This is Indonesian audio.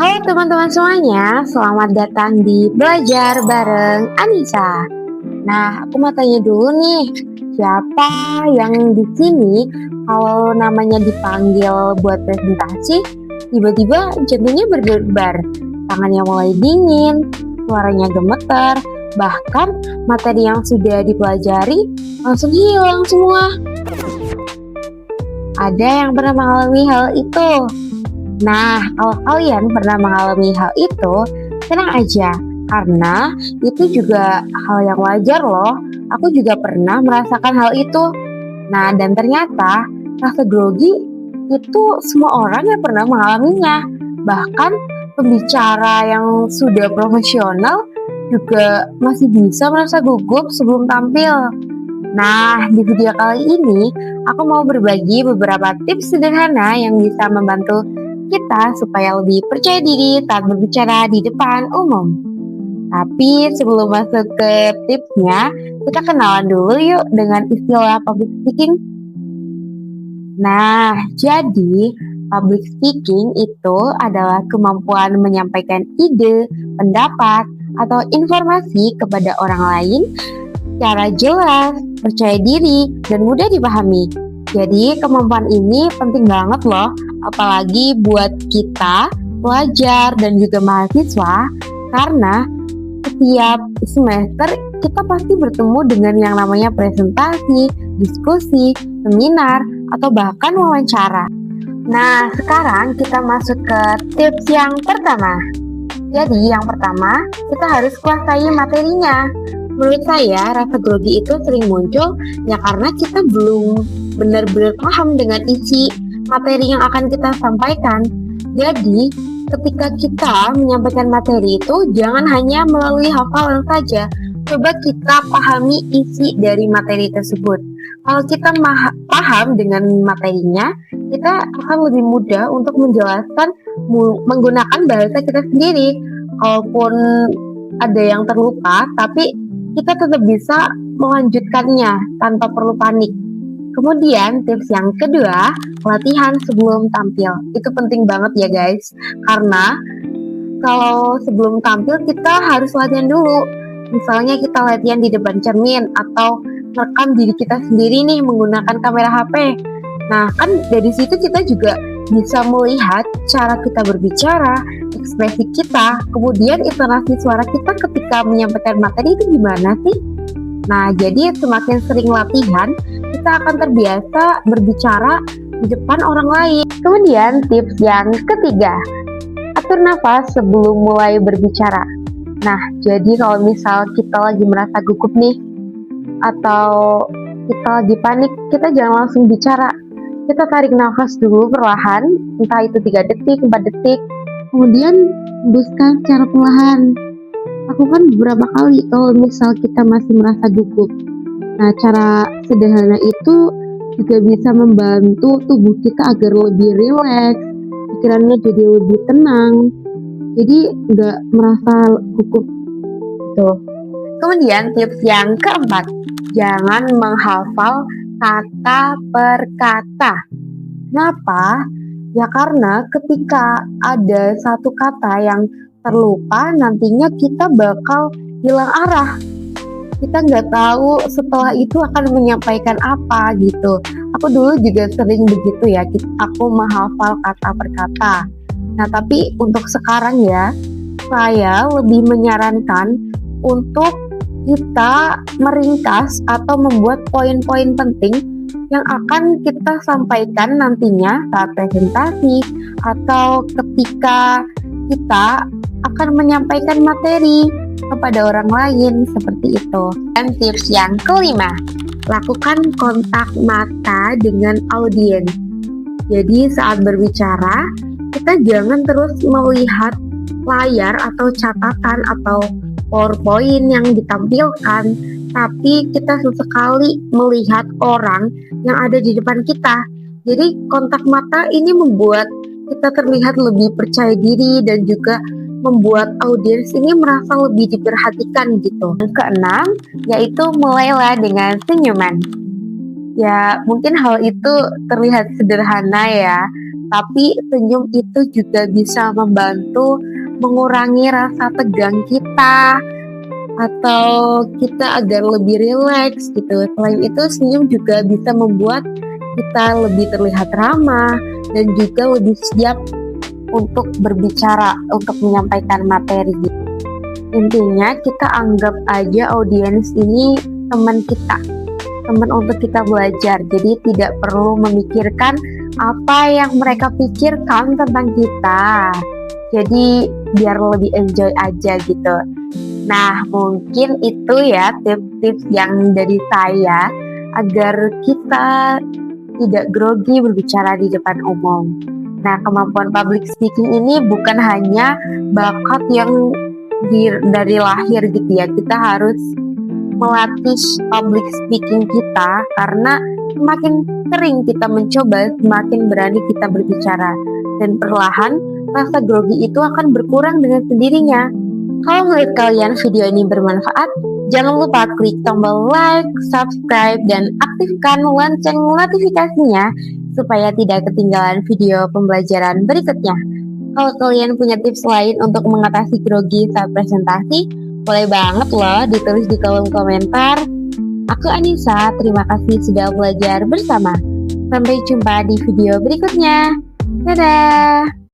Halo teman-teman semuanya, selamat datang di Belajar Bareng Anissa. Nah, aku mau tanya dulu nih, siapa yang di sini kalau namanya dipanggil buat presentasi, tiba-tiba jantungnya berdebar, tangannya mulai dingin, suaranya gemeter, bahkan materi yang sudah dipelajari langsung hilang semua. Ada yang pernah mengalami hal itu? Nah, kalau kalian pernah mengalami hal itu, tenang aja, karena itu juga hal yang wajar loh. Aku juga pernah merasakan hal itu. Nah, dan ternyata rasa grogi itu semua orang yang pernah mengalaminya. Bahkan pembicara yang sudah profesional juga masih bisa merasa gugup sebelum tampil. Nah, di video kali ini aku mau berbagi beberapa tips sederhana yang bisa membantu kita supaya lebih percaya diri saat berbicara di depan umum. Tapi sebelum masuk ke tipsnya, kita kenalan dulu yuk dengan istilah public speaking. Nah, jadi public speaking itu adalah kemampuan menyampaikan ide, pendapat, atau informasi kepada orang lain secara jelas, percaya diri, dan mudah dipahami. Jadi kemampuan ini penting banget loh, apalagi buat kita, pelajar, dan juga mahasiswa, karena setiap semester kita pasti bertemu dengan yang namanya presentasi, diskusi, seminar, atau bahkan wawancara. Nah, sekarang kita masuk ke tips yang pertama. Jadi yang pertama, kita harus kuasai materinya. Menurut saya, rasa grogi itu sering muncul ya karena kita belum benar-benar paham dengan isi materi yang akan kita sampaikan. Jadi, ketika kita menyampaikan materi itu, jangan hanya melalui hafalan saja. Coba kita pahami isi dari materi tersebut. Kalau kita paham dengan materinya, kita akan lebih mudah untuk menjelaskan menggunakan bahasa kita sendiri. Kalaupun ada yang terlupa, tapi kita tetap bisa melanjutkannya tanpa perlu panik. Kemudian tips yang kedua, latihan sebelum tampil. Itu penting banget ya guys, karena kalau sebelum tampil kita harus latihan dulu. Misalnya kita latihan di depan cermin atau rekam diri kita sendiri nih menggunakan kamera HP. Nah, kan dari situ kita juga bisa melihat cara kita berbicara, ekspresi kita, kemudian intonasi suara kita ketika menyampaikan materi itu gimana sih? Nah, jadi semakin sering latihan, kita akan terbiasa berbicara di depan orang lain. Kemudian tips yang ketiga, atur nafas sebelum mulai berbicara. Nah, jadi kalau misal kita lagi merasa gugup nih, atau kita lagi panik, kita jangan langsung bicara. Kita tarik nafas dulu perlahan, entah itu 3 detik, 4 detik, kemudian hembuskan secara perlahan. Lakukan beberapa kali kalau misal kita masih merasa gugup. Nah, cara sederhana itu juga bisa membantu tubuh kita agar lebih rileks, pikirannya jadi lebih tenang, jadi nggak merasa gugup. Tuh. Kemudian tips yang keempat, jangan menghafal kata per kata. Kenapa? Ya karena ketika ada satu kata yang terlupa, nantinya kita bakal hilang arah. Kita nggak tahu setelah itu akan menyampaikan apa gitu. Aku dulu juga sering begitu ya, aku menghafal kata per kata. Nah tapi untuk sekarang ya, saya lebih menyarankan untuk kita meringkas atau membuat poin-poin penting yang akan kita sampaikan nantinya saat presentasi atau ketika kita akan menyampaikan materi kepada orang lain seperti itu. Dan tips yang kelima, lakukan kontak mata dengan audiens. Jadi saat berbicara, kita jangan terus melihat layar atau catatan atau PowerPoint yang ditampilkan, tapi kita sesekali melihat orang yang ada di depan kita. Jadi kontak mata ini membuat kita terlihat lebih percaya diri dan juga membuat audiens ini merasa lebih diperhatikan gitu. Yang keenam, yaitu mulailah dengan senyuman. Ya, mungkin hal itu terlihat sederhana ya, tapi senyum itu juga bisa membantu mengurangi rasa tegang kita atau kita agar lebih rileks gitu. Selain itu, senyum juga bisa membuat kita lebih terlihat ramah dan juga lebih siap untuk berbicara, untuk menyampaikan materi. Intinya kita anggap aja audiens ini teman kita, teman untuk kita belajar. Jadi tidak perlu memikirkan apa yang mereka pikirkan tentang kita. Jadi biar lebih enjoy aja gitu. Nah, mungkin itu ya tips-tips yang dari saya agar kita tidak grogi berbicara di depan umum. Nah, kemampuan public speaking ini bukan hanya bakat yang dari lahir gitu ya. Kita harus melatih public speaking kita karena semakin sering kita mencoba, semakin berani kita berbicara. Dan perlahan rasa grogi itu akan berkurang dengan sendirinya. Kalau menurut kalian video ini bermanfaat, jangan lupa klik tombol like, subscribe, dan aktifkan lonceng notifikasinya supaya tidak ketinggalan video pembelajaran berikutnya. Kalau kalian punya tips lain untuk mengatasi grogi saat presentasi, boleh banget loh ditulis di kolom komentar. Aku Anissa, terima kasih sudah belajar bersama. Sampai jumpa di video berikutnya. Dadah!